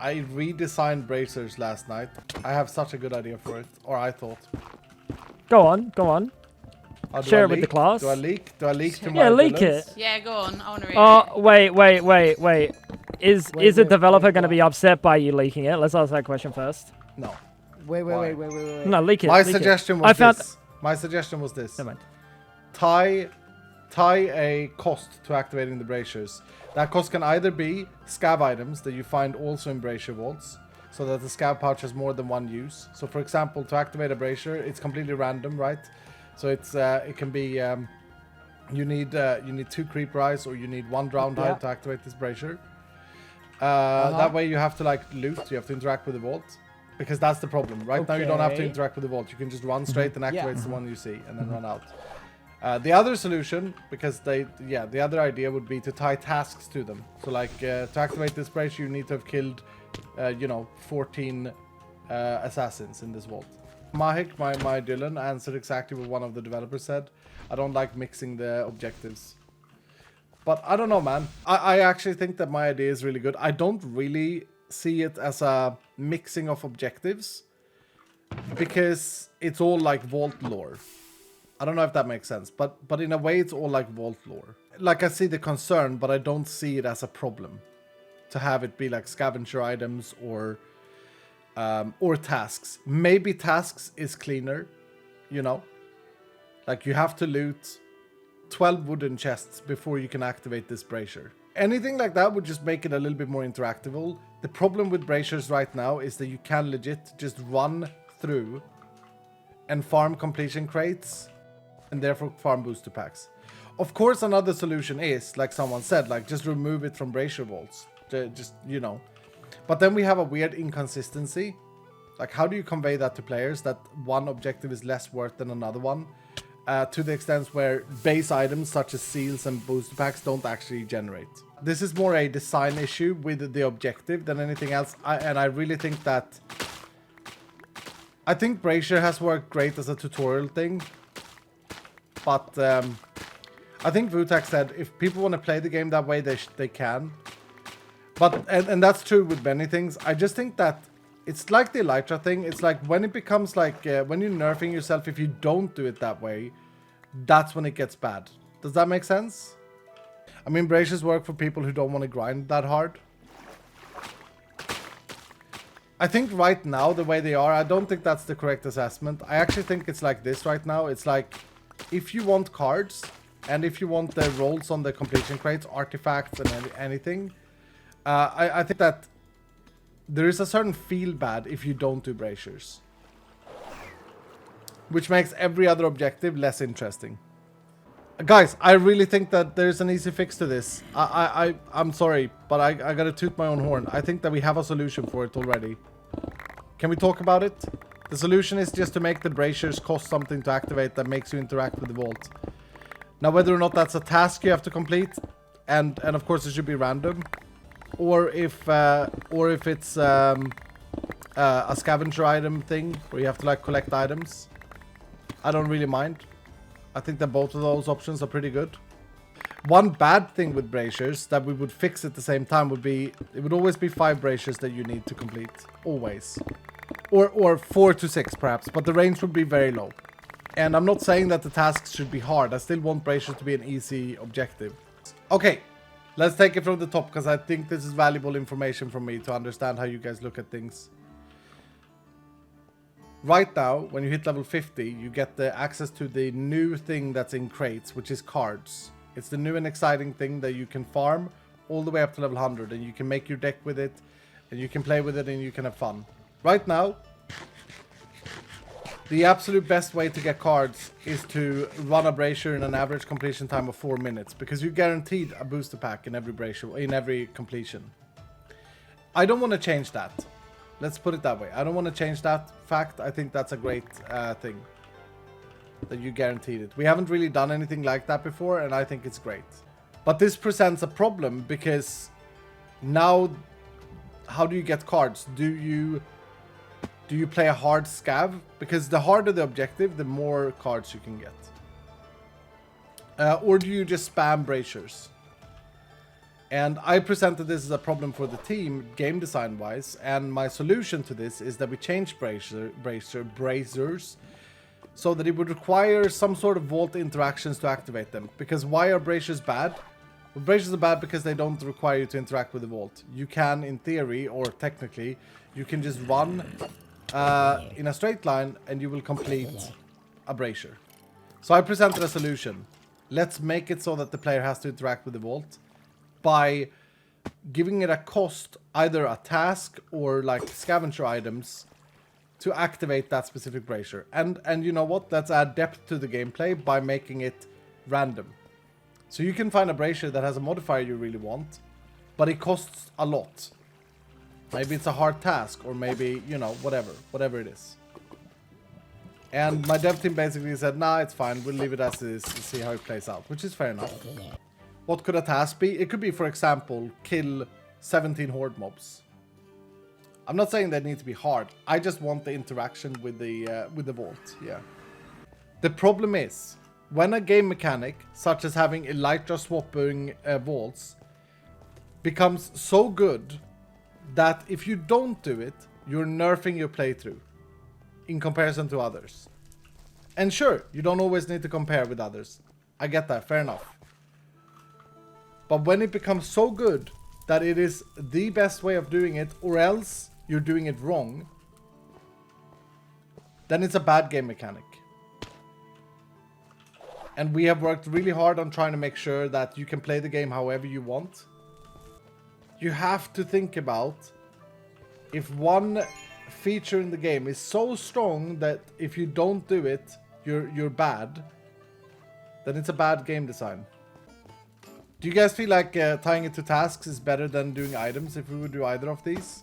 I redesigned bracers last night. I have such a good idea for it, or I thought. Go on, go on. Share it with the class. Do I leak? Do I leak to my Yeah, leak villains? it. Yeah, go on. I want to read it. Oh, wait. Is Wait, a wait, developer wait, going to what? be upset by you leaking it? Let's ask that question first. No. Wait. No, leak it. My leak it. suggestion I was found. this. My suggestion was this. Never mind. Tie a cost to activating the braziers. That cost can either be scav items that you find also in brazier vaults, so that the scav pouch has more than one use. So for example, to activate a brazier, it's completely random, right? So it's it can be you need 2 creeper eyes, or you need 1 drowned hide to activate this brazier. That way you have to like loot, you have to interact with the vault. Because that's the problem. Right now you don't have to interact with the vault. You can just run straight and activate the one you see and then run out. The other solution, because the other idea would be to tie tasks to them. So like to activate this brazier, you need to have killed, 14 assassins in this vault. Mahik, my Dylan, answered exactly what one of the developers said. I don't like mixing the objectives. But I don't know, man. I actually think that my idea is really good. I don't really see it as a mixing of objectives, because it's all like vault lore. I don't know if that makes sense, but in a way it's all like vault lore. Like I see the concern, but I don't see it as a problem to have it be like scavenger items or tasks. Maybe tasks is cleaner, like you have to loot 12 wooden chests before you can activate this brazier. Anything like that would just make it a little bit more interactable. The problem with braziers right now is that you can legit just run through and farm completion crates and therefore farm booster packs. Of course, another solution is, like someone said, like just remove it from brazier vaults. Just. But then we have a weird inconsistency. Like, how do you convey that to players that one objective is less worth than another one? To the extent where base items such as seals and booster packs don't actually generate. This is more a design issue with the objective than anything else. I really think that... I think brazier has worked great as a tutorial thing. But I think Vutak said if people want to play the game that way, they can. But and that's true with many things. I just think that it's like the Elytra thing. It's like when it becomes like when you're nerfing yourself, if you don't do it that way, that's when it gets bad. Does that make sense? I mean, braziers work for people who don't want to grind that hard. I think right now, the way they are, I don't think that's the correct assessment. I actually think it's like this right now. It's like, if you want cards, and if you want the rolls on the completion crates, artifacts, and anything, I think that there is a certain feel bad if you don't do braziers. Which makes every other objective less interesting. Guys, I really think that there's an easy fix to this. I'm sorry, but I gotta toot my own horn. I think that we have a solution for it already. Can we talk about it? The solution is just to make the braziers cost something to activate that makes you interact with the vault. Now, whether or not that's a task you have to complete, and of course it should be random, or if it's a scavenger item thing where you have to like collect items, I don't really mind. I think that both of those options are pretty good. One bad thing with braziers that we would fix at the same time would be, it would always be 5 braziers that you need to complete. Always. Or 4 to 6 perhaps, but the range would be very low. And I'm not saying that the tasks should be hard. I still want braziers to be an easy objective. Okay, let's take it from the top, because I think this is valuable information for me to understand how you guys look at things. Right now, when you hit level 50, you get the access to the new thing that's in crates, which is cards. It's the new and exciting thing that you can farm all the way up to level 100, and you can make your deck with it, and you can play with it, and you can have fun. Right now, the absolute best way to get cards is to run a brazier in an average completion time of 4 minutes, because you're guaranteed a booster pack in every brazier, in every completion. I don't want to change that. Let's put it that way. I don't want to change that fact. I think that's a great thing. That you guaranteed it. We haven't really done anything like that before, and I think it's great. But this presents a problem, because now, how do you get cards? Do you play a hard scav? Because the harder the objective, the more cards you can get. Or do you just spam braziers? And I presented this as a problem for the team, game design wise, and my solution to this is that we change braziers so that it would require some sort of vault interactions to activate them. Because why are braziers bad? Well, braziers are bad because they don't require you to interact with the vault. You can, in theory, or technically, you can just run in a straight line and you will complete a brazier. So I presented a solution. Let's make it so that the player has to interact with the vault by giving it a cost, either a task or like scavenger items, to activate that specific brazier. And you know what? Let's add depth to the gameplay by making it random. So you can find a brazier that has a modifier you really want, but it costs a lot. Maybe it's a hard task, or maybe, you know, whatever it is. And my dev team basically said, nah, it's fine, we'll leave it as is to see how it plays out, which is fair enough. What could a task be? It could be, for example, kill 17 horde mobs. I'm not saying they need to be hard. I just want the interaction with the vault. Yeah. The problem is, when a game mechanic, such as having elytra swapping vaults, becomes so good that if you don't do it, you're nerfing your playthrough in comparison to others. And sure, you don't always need to compare with others. I get that, fair enough. But when it becomes so good that it is the best way of doing it, or else you're doing it wrong, then it's a bad game mechanic. And we have worked really hard on trying to make sure that you can play the game however you want. You have to think about if one feature in the game is so strong that if you don't do it, you're bad, then it's a bad game design. Do you guys feel like tying it to tasks is better than doing items if we would do either of these?